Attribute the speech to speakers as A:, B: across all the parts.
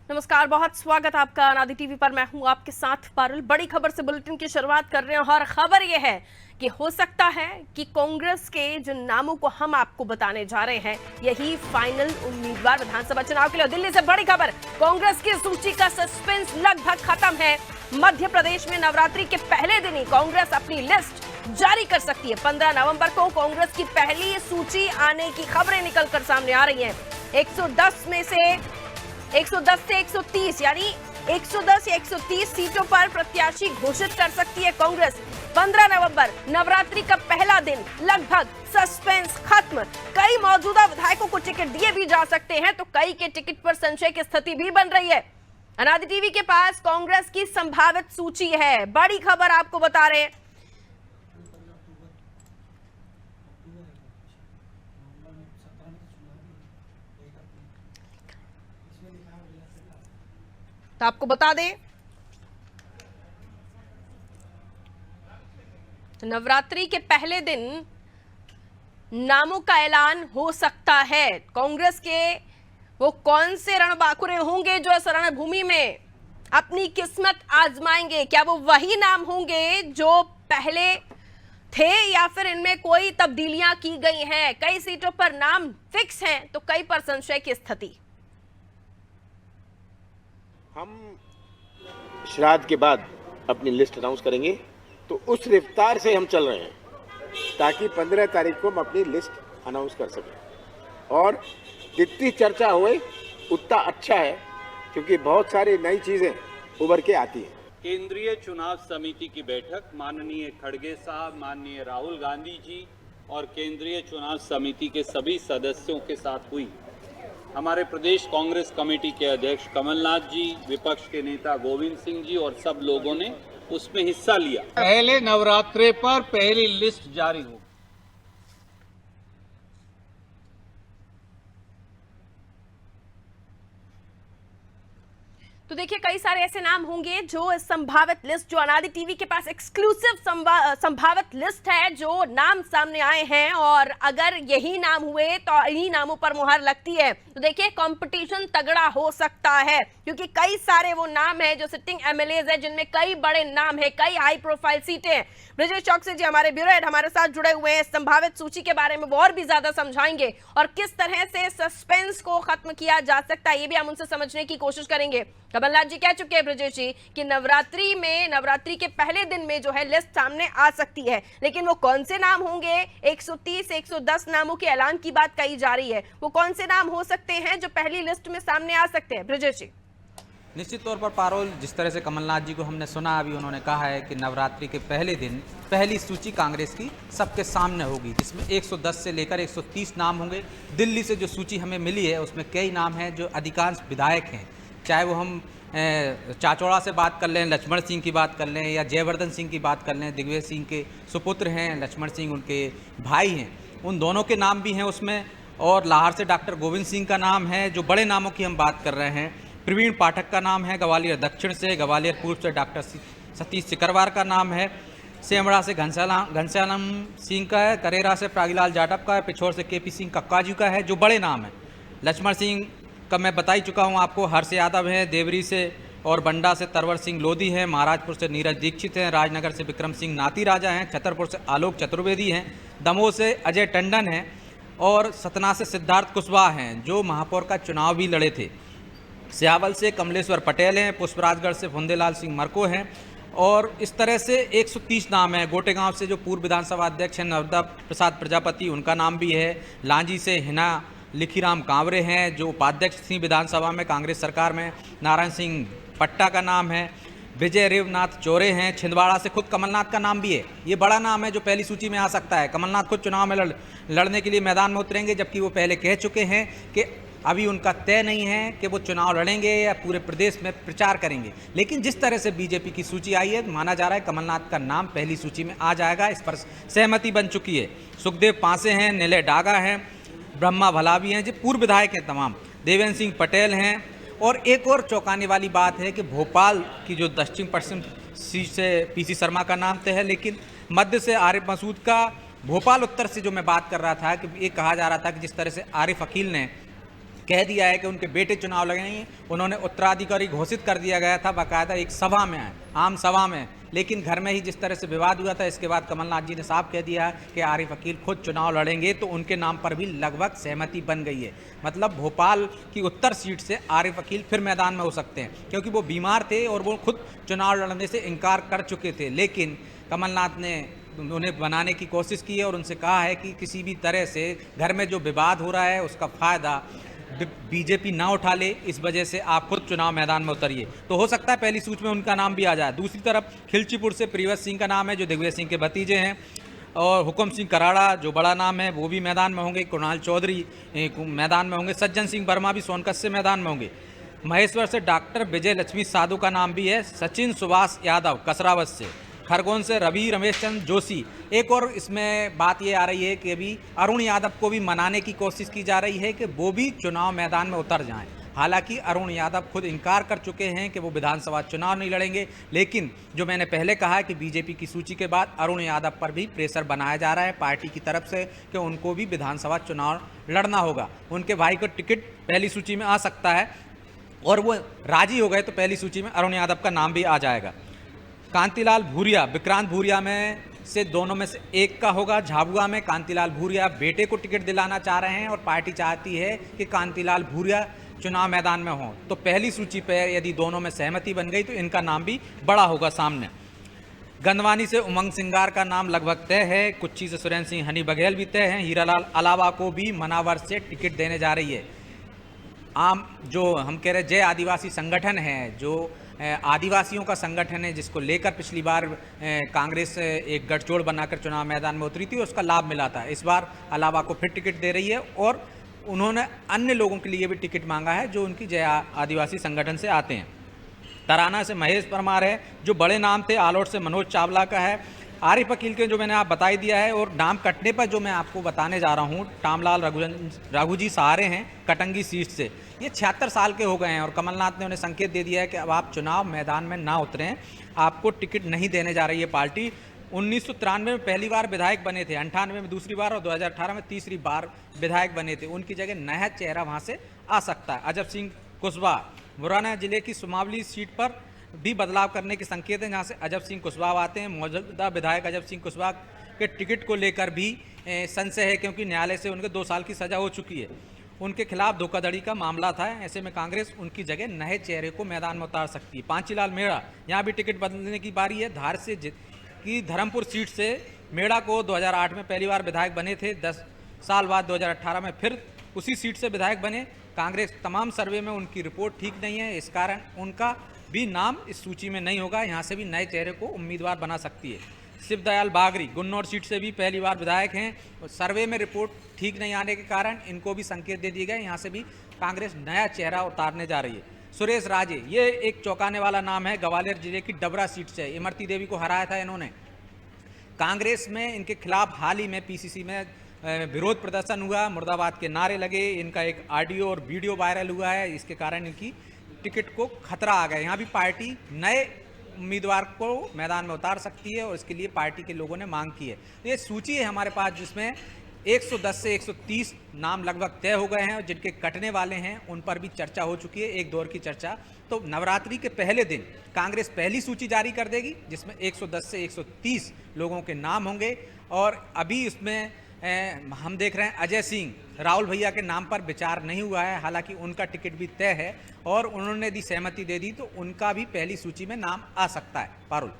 A: नमस्कार, बहुत स्वागत आपका अनादि टीवी पर। मैं हूं आपके साथ पारुल। बड़ी खबर से बुलेटिन की शुरुआत कर रहे हैं और खबर यह है कि हो सकता है कि कांग्रेस के जिन नामों को हम आपको बताने जा रहे हैं यही फाइनल उम्मीदवार विधानसभा चुनाव के लिए। दिल्ली से बड़ी खबर, कांग्रेस की सूची का सस्पेंस लगभग खत्म है। मध्य प्रदेश में नवरात्रि के पहले दिन ही कांग्रेस अपनी लिस्ट जारी कर सकती है। 15 नवंबर को कांग्रेस की पहली सूची आने की खबरें निकलकर सामने आ रही हैं। 110 से 130 यानी 110 या 130 सीटों पर प्रत्याशी घोषित कर सकती है कांग्रेस। 15 नवंबर नवरात्रि का पहला दिन, लगभग सस्पेंस खत्म। कई मौजूदा विधायकों को टिकट दिए भी जा सकते हैं तो कई के टिकट पर संशय की स्थिति भी बन रही है। अनादि टीवी के पास कांग्रेस की संभावित सूची है, बड़ी खबर आपको बता रहे हैं। तो आपको बता दें, नवरात्रि के पहले दिन नामों का ऐलान हो सकता है। कांग्रेस के वो कौन से रणबांकुरे होंगे जो इस रणभूमि में अपनी किस्मत आजमाएंगे? क्या वो वही नाम होंगे जो पहले थे या फिर इनमें कोई तब्दीलियां की गई हैं? कई सीटों पर नाम फिक्स हैं तो कई पर संशय की स्थिति।
B: हम श्राद्ध के बाद अपनी लिस्ट अनाउंस करेंगे, तो उस रफ्तार से हम चल रहे हैं ताकि 15 तारीख को हम अपनी लिस्ट अनाउंस कर सकें। और जितनी चर्चा होए उतना अच्छा है, क्योंकि बहुत सारी नई चीज़ें उभर के आती हैं।
C: केंद्रीय चुनाव समिति की बैठक माननीय खड़गे साहब, माननीय राहुल गांधी जी और केंद्रीय चुनाव समिति के सभी सदस्यों के साथ हुई। हमारे प्रदेश कांग्रेस कमेटी के अध्यक्ष कमलनाथ जी, विपक्ष के नेता गोविंद सिंह जी और सब लोगों ने उसमें हिस्सा लिया। पहले नवरात्रे पर पहली लिस्ट जारी होगी।
A: तो देखिए, कई सारे ऐसे नाम होंगे जो इस संभावित लिस्ट, जो अनादि टीवी के पास एक्सक्लूसिव संभावित लिस्ट है, जो नाम सामने आए हैं, और अगर यही नाम हुए तो इन्हीं नामों पर मुहर लगती है। तो देखिए, कंपटीशन तगड़ा हो सकता है क्योंकि कई सारे वो नाम हैं जो सिटिंग एमएलएज है, जिनमें कई बड़े नाम है, कई हाई प्रोफाइल सीटें हैं। ब्रिजेश चौकसी जी हमारे ब्यूरो हेड हमारे साथ जुड़े हुए हैं। संभावित सूची के बारे में वो और भी ज्यादा समझाएंगे और किस तरह से सस्पेंस को खत्म किया जा सकता है ये भी हम उनसे समझने की कोशिश करेंगे। कमलनाथ जी कह चुके हैं ब्रिजेश जी कि नवरात्रि के पहले दिन में जो है लिस्ट सामने आ सकती है, लेकिन वो कौन से नाम होंगे? 130 से 110 नामों के ऐलान की बात कही जा रही है। वो कौन से नाम हो सकते हैं जो पहली लिस्ट में सामने आ सकते हैं? ब्रिजेश जी।
D: निश्चित तौर पर पारुल, जिस तरह से कमलनाथ जी को हमने सुना, अभी उन्होंने कहा है कि नवरात्रि के पहले दिन पहली सूची कांग्रेस की सबके सामने होगी, जिसमें 110 से लेकर 130 नाम होंगे। दिल्ली से जो सूची हमें मिली है उसमें कई नाम हैं जो अधिकांश विधायक हैं, चाहे वो हम चाचौड़ा से बात कर लें, लक्ष्मण सिंह की बात कर लें, या जयवर्धन सिंह की बात कर लें। दिग्विजय सिंह के सुपुत्र हैं, लक्ष्मण सिंह उनके भाई हैं, उन दोनों के नाम भी हैं उसमें। और लाहौर से डॉक्टर गोविंद सिंह का नाम है। जो बड़े नामों की हम बात कर रहे हैं, प्रवीण पाठक का नाम है ग्वालियर दक्षिण से, ग्वालियर पूर्व से डॉक्टर सतीश सिकरवार का नाम है, सेमड़ा से घनश्याम सिंह का है, करेरा से प्रागीलाल जाटव का है, पिछोर से केपी सिंह कक्काजू का है, जो बड़े नाम हैं। लक्ष्मण सिंह का मैं बता ही चुका हूँ आपको, हर्ष यादव हैं, देवरी से और बंडा से तरवर सिंह लोधी हैं, महाराजपुर से नीरज दीक्षित हैं, राजनगर से विक्रम सिंह नाती राजा हैं, छतरपुर से आलोक चतुर्वेदी हैं, दमोह से अजय टंडन हैं और सतना से सिद्धार्थ कुशवाहा हैं जो महापौर का चुनाव भी लड़े थे। सियावल से कमलेश्वर पटेल हैं, पुष्पराजगढ़ से फुंदेलाल सिंह मरको हैं और इस तरह से 130 नाम है। गोटेगांव से जो पूर्व विधानसभा अध्यक्ष हैं नर्मदा प्रसाद प्रजापति, उनका नाम भी है। लांजी से हिना लिखीराम कांवरे हैं जो उपाध्यक्ष थी विधानसभा में कांग्रेस सरकार में। नारायण सिंह पट्टा का नाम है। विजय रेवनाथ चौरे हैं। छिंदवाड़ा से खुद कमलनाथ का नाम भी है। ये बड़ा नाम है जो पहली सूची में आ सकता है। कमलनाथ खुद चुनाव में लड़ने के लिए मैदान में उतरेंगे, जबकि वो पहले कह चुके हैं कि अभी उनका तय नहीं है कि वो चुनाव लड़ेंगे या पूरे प्रदेश में प्रचार करेंगे। लेकिन जिस तरह से बीजेपी की सूची आई है, माना जा रहा है कमलनाथ का नाम पहली सूची में आ जाएगा। इस पर सहमति बन चुकी है। सुखदेव पांसे हैं, निलय डागा हैं, ब्रह्मा भलावी हैं, जो पूर्व विधायक हैं तमाम, देवेंद्र सिंह पटेल हैं। और एक और चौंकाने वाली बात है कि भोपाल की जो दक्षिण पश्चिम सीट से पीसी शर्मा का नाम तय है, लेकिन मध्य से आरिफ मसूद का, भोपाल उत्तर से जो मैं बात कर रहा था कि ये कहा जा रहा था कि जिस तरह से आरिफ अकील ने कह दिया है कि उनके बेटे चुनाव लड़ेंगे। उन्होंने उत्तराधिकारी घोषित कर दिया गया था बाकायदा एक सभा में, आम सभा में, लेकिन घर में ही जिस तरह से विवाद हुआ था, इसके बाद कमलनाथ जी ने साफ कह दिया कि आरिफ अकील खुद चुनाव लड़ेंगे, तो उनके नाम पर भी लगभग सहमति बन गई है। मतलब भोपाल की उत्तर सीट से आरिफ अकील फिर मैदान में हो सकते हैं, क्योंकि वो बीमार थे और वो खुद चुनाव लड़ने से इनकार कर चुके थे, लेकिन कमलनाथ ने उन्हें बनाने की कोशिश की है और उनसे कहा है कि किसी भी तरह से घर में जो विवाद हो रहा है उसका फ़ायदा बीजेपी ना उठा ले, इस वजह से आप खुद चुनाव मैदान में उतरिए। तो हो सकता है पहली सूची में उनका नाम भी आ जाए। दूसरी तरफ खिलचीपुर से प्रियव्रत सिंह का नाम है, जो दिग्विजय सिंह के भतीजे हैं, और हुकुम सिंह कराड़ा जो बड़ा नाम है वो भी मैदान में होंगे, कुणाल चौधरी मैदान में होंगे, सज्जन सिंह वर्मा भी सोनकत से मैदान में होंगे। महेश्वर से डॉक्टर विजय लक्ष्मी साधु का नाम भी है, सचिन सुभाष यादव कसरावत से, खरगोन से रवि रमेश चंद्र जोशी। एक और इसमें बात ये आ रही है कि अभी अरुण यादव को भी मनाने की कोशिश की जा रही है कि वो भी चुनाव मैदान में उतर जाएं। हालांकि अरुण यादव खुद इनकार कर चुके हैं कि वो विधानसभा चुनाव नहीं लड़ेंगे, लेकिन जो मैंने पहले कहा कि बीजेपी की सूची के बाद अरुण यादव पर भी प्रेशर बनाया जा रहा है पार्टी की तरफ से कि उनको भी विधानसभा चुनाव लड़ना होगा। उनके भाई को टिकट पहली सूची में आ सकता है और वो राजी हो गए तो पहली सूची में अरुण यादव का नाम भी आ जाएगा। कांतिलाल भूरिया, विक्रांत भूरिया में से दोनों में से एक का होगा। झाबुआ में कांतिलाल भूरिया बेटे को टिकट दिलाना चाह रहे हैं और पार्टी चाहती है कि कांतिलाल भूरिया चुनाव मैदान में हों, तो पहली सूची पर यदि दोनों में सहमति बन गई तो इनका नाम भी बड़ा होगा सामने। गंदवानी से उमंग सिंगार का नाम लगभग तय है। कुच्ची से सुरेंद्र सिंह हनी बघेल भी तय हैं। हीरालाल अलावा को भी मनावर से टिकट देने जा रही है। आम जो हम कह रहे जय आदिवासी संगठन है, जो आदिवासियों का संगठन है, जिसको लेकर पिछली बार कांग्रेस एक गठजोड़ बनाकर चुनाव मैदान में उतरी थी, उसका लाभ मिला था। इस बार अलावा को फिर टिकट दे रही है और उन्होंने अन्य लोगों के लिए भी टिकट मांगा है जो उनकी जय आदिवासी संगठन से आते हैं। तराना से महेश परमार है, जो बड़े नाम थे। आलोट से मनोज चावला का है। आरिफ अकील के जो मैंने आप बता दिया है, और नाम कटने पर जो मैं आपको बताने जा रहा हूँ, टामलाल रघुजी सहारे हैं कटंगी सीट से। ये 76 साल के हो गए हैं और कमलनाथ ने उन्हें संकेत दे दिया है कि अब आप चुनाव मैदान में ना उतरें, आपको टिकट नहीं देने जा रही है पार्टी। 1993 में पहली बार विधायक बने थे, 98 में दूसरी बार और 2018 में तीसरी बार विधायक बने थे। उनकी जगह नया चेहरा वहाँ से आ सकता है। अजब सिंह कुशवाहा, मुरैना जिले की सुमावली सीट पर भी बदलाव करने के संकेत हैं, जहाँ से अजब सिंह कुशवाहा आते हैं। मौजूदा विधायक अजब सिंह कुशवाहा के टिकट को लेकर भी संशय है, क्योंकि न्यायालय से उनके 2 साल की सजा हो चुकी है। उनके खिलाफ धोखाधड़ी का मामला था। ऐसे में कांग्रेस उनकी जगह नए चेहरे को मैदान में उतार सकती है। पांचीलाल मेड़ा, यहाँ भी टिकट बदलने की बारी है। धार से की धर्मपुर सीट से मेड़ा को 2008 में पहली बार विधायक बने थे। 10 साल बाद 2018 में फिर उसी सीट से विधायक बने। कांग्रेस तमाम सर्वे में उनकी रिपोर्ट ठीक नहीं है, इस कारण उनका भी नाम इस सूची में नहीं होगा। यहाँ से भी नए चेहरे को उम्मीदवार बना सकती है। शिवदयाल बागरी गुन्नौर सीट से भी पहली बार विधायक हैं। सर्वे में रिपोर्ट ठीक नहीं आने के कारण इनको भी संकेत दे दिए गए, यहाँ से भी कांग्रेस नया चेहरा उतारने जा रही है। सुरेश राजे, ये एक चौंकाने वाला नाम है। ग्वालियर जिले की डबरा सीट से इमरती देवी को हराया था इन्होंने। कांग्रेस में इनके खिलाफ हाल ही में पीसीसी में विरोध प्रदर्शन हुआ, मुर्दाबाद के नारे लगे, इनका एक ऑडियो और वीडियो वायरल हुआ है, इसके कारण इनकी टिकट को खतरा आ गया। यहाँ भी पार्टी नए उम्मीदवार को मैदान में उतार सकती है और इसके लिए पार्टी के लोगों ने मांग की है। तो ये सूची है हमारे पास, जिसमें 110 से 130 नाम लगभग तय हो गए हैं और जिनके कटने वाले हैं उन पर भी चर्चा हो चुकी है, एक दौर की चर्चा। तो नवरात्रि के पहले दिन कांग्रेस पहली सूची जारी कर देगी, जिसमें 110 से 130 लोगों के नाम होंगे। और अभी इसमें हम देख रहे हैं अजय सिंह, राहुल भैया के नाम पर विचार नहीं हुआ है, हालांकि उनका टिकट भी तय है और उन्होंने यदि सहमति दे दी तो उनका भी पहली सूची में नाम आ सकता है। पारुल,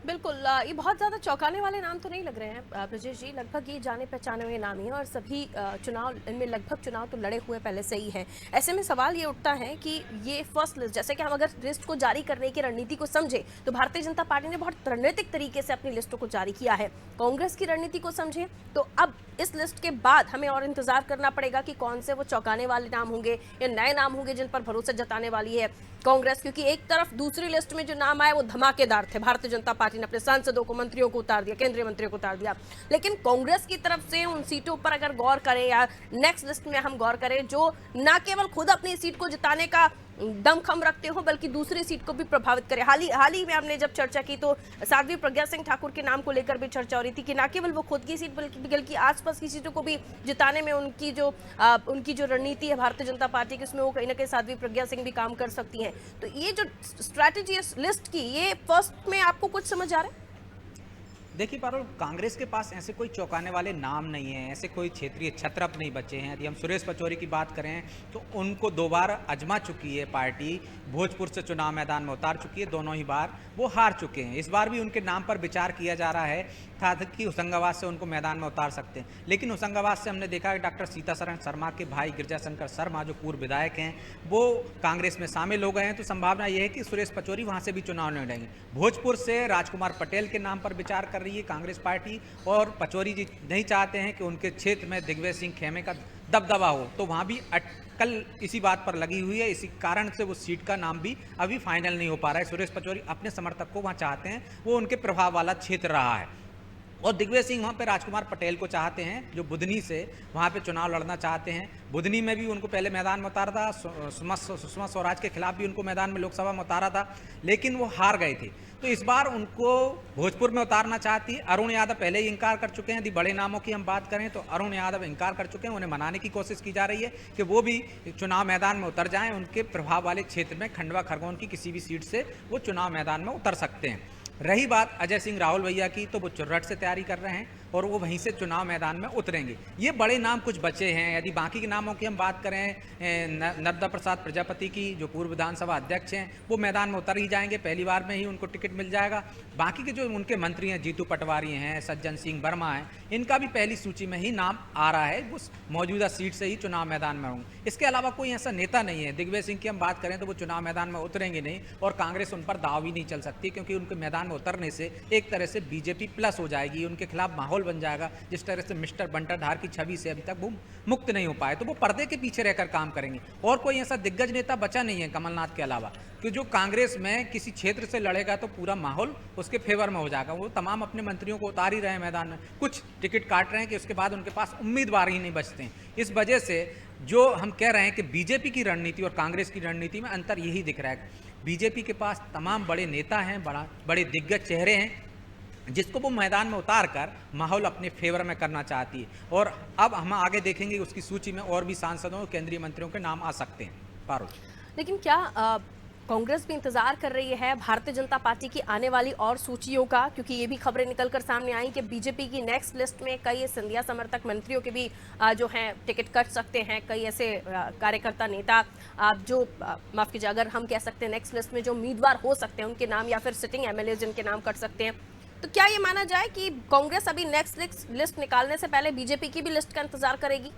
A: बिल्कुल, ये बहुत ज़्यादा चौंकाने वाले नाम तो नहीं लग रहे हैं ब्रजेश जी। लगभग ये जाने पहचाने हुए नाम ही हैं और सभी चुनाव, इनमें लगभग चुनाव तो लड़े हुए पहले से ही हैं। ऐसे में सवाल ये उठता है कि ये फर्स्ट लिस्ट, जैसे कि हम अगर लिस्ट को जारी करने की रणनीति को समझे तो भारतीय जनता पार्टी ने बहुत रणनीतिक तरीके से अपनी लिस्टों को जारी किया है। कांग्रेस की रणनीति को समझे तो अब इस लिस्ट के बाद हमें और इंतजार करना पड़ेगा कि कौन से वो चौंकाने वाले नाम होंगे या नए नाम होंगे जिन पर भरोसा जताने वाली है कांग्रेस। क्योंकि एक तरफ दूसरी लिस्ट में जो नाम आए वो धमाकेदार थे, भारतीय जनता पार्टी ने अपने सांसदों को, मंत्रियों को उतार दिया, केंद्रीय मंत्रियों को उतार दिया। लेकिन कांग्रेस की तरफ से उन सीटों पर अगर गौर करें या नेक्स्ट लिस्ट में हम गौर करें जो न केवल खुद अपनी सीट को जिताने का दमखम रखते हो बल्कि दूसरी सीट को भी प्रभावित करे। हाल ही में हमने जब चर्चा की तो साध्वी प्रज्ञा सिंह ठाकुर के नाम को लेकर भी चर्चा हो रही थी कि न केवल वो खुद की सीट बल्कि आसपास की सीटों को भी जिताने में उनकी जो रणनीति है भारतीय जनता पार्टी की, उसमें वो कहीं ना कहीं साध्वी प्रज्ञा सिंह भी काम कर सकती हैं। तो ये जो स्ट्रैटेजी है लिस्ट की, ये फर्स्ट में आपको कुछ समझ आ रहा है?
D: देखिए पारुल, कांग्रेस के पास ऐसे कोई चौंकाने वाले नाम नहीं है, ऐसे कोई क्षेत्रीय छत्रप नहीं बचे हैं। यदि हम सुरेश पचौरी की बात करें तो उनको 2 बार आजमा चुकी है पार्टी, भोजपुर से चुनाव मैदान में उतार चुकी है, दोनों ही बार वो हार चुके हैं। इस बार भी उनके नाम पर विचार किया जा रहा है था कि होशंगाबाद से उनको मैदान में उतार सकते हैं, लेकिन होशंगाबाद से हमने देखा कि डॉक्टर सीतासरण शर्मा के भाई गिरजाशंकर शर्मा जो पूर्व विधायक हैं वो कांग्रेस में शामिल हो गए हैं। तो संभावना यह है कि सुरेश पचौरी वहाँ से भी चुनाव नहीं लड़ेंगे। भोजपुर से राजकुमार पटेल के नाम पर विचार कर रही है कांग्रेस पार्टी, और पचौरी जी नहीं चाहते हैं कि उनके क्षेत्र में दिग्विजय सिंह खेमे का दबदबा हो, तो वहाँ भी कल इसी बात पर लगी हुई है। इसी कारण से वो सीट का नाम भी अभी फाइनल नहीं हो पा रहा है। सुरेश पचौरी अपने समर्थक को वहाँ चाहते हैं, वो उनके प्रभाव वाला क्षेत्र रहा है, और दिग्विजय सिंह वहाँ पे राजकुमार पटेल को चाहते हैं जो बुधनी से वहाँ पे चुनाव लड़ना चाहते हैं। बुधनी में भी उनको पहले मैदान में उतारा था, सुषमा स्वराज के खिलाफ भी उनको मैदान में लोकसभा में उतारा था, लेकिन वो हार गए थे। तो इस बार उनको भोजपुर में उतारना चाहती है। अरुण यादव पहले ही इंकार कर चुके हैं। यदि बड़े नामों की हम बात करें तो अरुण यादव इंकार कर चुके हैं, उन्हें मनाने की कोशिश की जा रही है कि वो भी चुनाव मैदान में उतर जाएं। उनके प्रभाव वाले क्षेत्र में खंडवा खरगोन की किसी भी सीट से वो चुनाव मैदान में उतर सकते हैं। रही बात अजय सिंह राहुल भैया की, तो वो चुर्रट से तैयारी कर रहे हैं और वो वहीं से चुनाव मैदान में उतरेंगे। ये बड़े नाम कुछ बचे हैं। यदि बाकी के नामों की हम बात करें, नर्मदा प्रसाद प्रजापति की जो पूर्व विधानसभा अध्यक्ष हैं, वो मैदान में उतर ही जाएंगे, पहली बार में ही उनको टिकट मिल जाएगा। बाकी के जो उनके मंत्री हैं, जीतू पटवारी हैं, सज्जन सिंह वर्मा हैं, इनका भी पहली सूची में ही नाम आ रहा है, उस मौजूदा सीट से ही चुनाव मैदान में होंगे। इसके अलावा कोई ऐसा नेता नहीं है। दिग्विजय सिंह की हम बात करें तो वो चुनाव मैदान में उतरेंगे नहीं, और कांग्रेस उन पर दाव भी नहीं चल सकती, क्योंकि उनके मैदान में उतरने से एक तरह से बीजेपी प्लस हो जाएगी, उनके खिलाफ माहौल बन जाएगा। जिस तरह से मिस्टर बंटाधार की छवि से अभी तक वो मुक्त नहीं हो पाए, तो वो पर्दे के पीछे रहकर काम करेंगे। और कोई ऐसा दिग्गज नेता बचा नहीं है कमलनाथ के अलावा कि जो कांग्रेस में किसी क्षेत्र से लड़ेगा तो पूरा माहौल उसके फेवर में हो जाएगा। वो तमाम अपने मंत्रियों को उतार ही रहे हैं मैदान में, कुछ टिकट काट रहे हैं कि उसके बाद उनके पास उम्मीदवार ही नहीं बचते हैं। इस वजह से जो हम कह रहे हैं कि बीजेपी की रणनीति और कांग्रेस की रणनीति में अंतर यही दिख रहा है। बीजेपी के पास तमाम बड़े नेता हैं, बड़े दिग्गज चेहरे हैं, जिसको वो मैदान में उतार कर माहौल अपने फेवर में करना चाहती है। और अब हम आगे देखेंगे उसकी सूची में और भी सांसदों और केंद्रीय मंत्रियों के नाम आ सकते हैं। पारुल,
A: लेकिन क्या कांग्रेस भी इंतजार कर रही है भारतीय जनता पार्टी की आने वाली और सूचियों का? क्योंकि ये भी खबरें निकलकर सामने आई कि बीजेपी की नेक्स्ट लिस्ट में कई सिंधिया समर्थक मंत्रियों के भी जो हैं टिकट कट सकते हैं। कई ऐसे कार्यकर्ता नेता जो माफ कीजिए, अगर हम कह सकते हैं नेक्स्ट लिस्ट में जो उम्मीदवार हो सकते हैं उनके नाम, या फिर सिटिंग एमएलए जिनके नाम कट सकते हैं। तो क्या ये माना जाए कि कांग्रेस अभी नेक्स्ट लिस्ट निकालने से पहले बीजेपी की भी लिस्ट का इंतजार करेगी,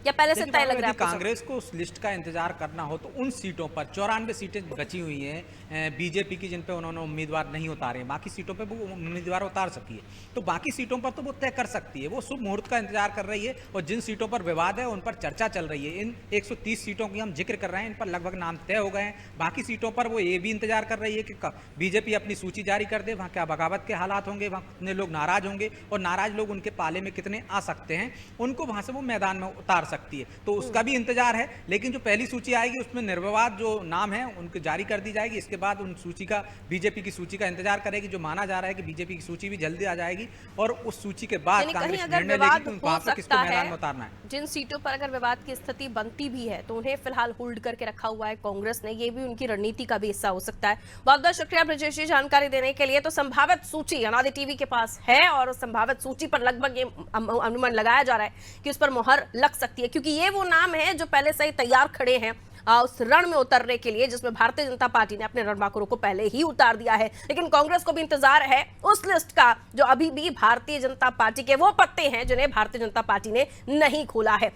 A: या पहले से तय लग रहा है?
D: कांग्रेस को उस लिस्ट का इंतजार करना हो तो उन सीटों पर 94 सीटें बची हुई हैं बीजेपी की, जिन पे उन्होंने उम्मीदवार नहीं उतारे, बाकी सीटों पे वो उम्मीदवार उतार सकती है। तो बाकी सीटों पर तो वो तय कर सकती है, वो शुभ मुहूर्त का इंतजार कर रही है। और जिन सीटों पर विवाद है उन पर चर्चा चल रही है। इन 130 सीटों की हम जिक्र कर रहे हैं, इन पर लगभग नाम तय हो गए हैं। बाकी सीटों पर वो ये भी इंतजार कर रही है कि बीजेपी अपनी सूची जारी कर दे, वहाँ क्या बगावत के हालात होंगे, वहाँ कितने लोग नाराज होंगे, और नाराज लोग उनके पाले में कितने आ सकते हैं, उनको वहाँ से वो मैदान में उतार सकती है। तो उसका भी इंतजार है। लेकिन जो पहली सूची आएगी उसमें निर्विवाद जो नाम है उनकी जारी कर दी जाएगी। इसके बाद उन सूची का, बीजेपी की सूची का इंतजार करेगी। जो माना जा रहा है कि बीजेपी की सूची भी जल्दी आ जाएगी, और उस सूची के बाद कांग्रेस निर्णय लेगी कि वहां पर किसको मैदान में उतारना है।
A: जिन सीटों पर अगर विवाद की स्थिति बनती भी है तो उन्हें फिलहाल होल्ड करके रखा हुआ है कांग्रेस ने। ये भी उनकी रणनीति का भी हिस्सा हो सकता है। बहुत बहुत शुक्रिया ब्रजेश जी जानकारी देने के लिए। तो संभावित सूची अनादि टीवी के पास है, और उस संभावित सूची पर लगभग ये अनुमान लगाया जा रहा है कि उस पर मोहर लग सकती है, क्योंकि ये वो नाम है जो पहले से ही तैयार खड़े हैं उस रण में उतरने के लिए, जिसमें भारतीय जनता पार्टी ने अपने रणबांकुरों को पहले ही उतार दिया है। लेकिन कांग्रेस को भी इंतजार है उस लिस्ट का जो अभी भी भारतीय जनता पार्टी के वो पत्ते हैं जिन्हें भारतीय जनता पार्टी ने नहीं खोला है।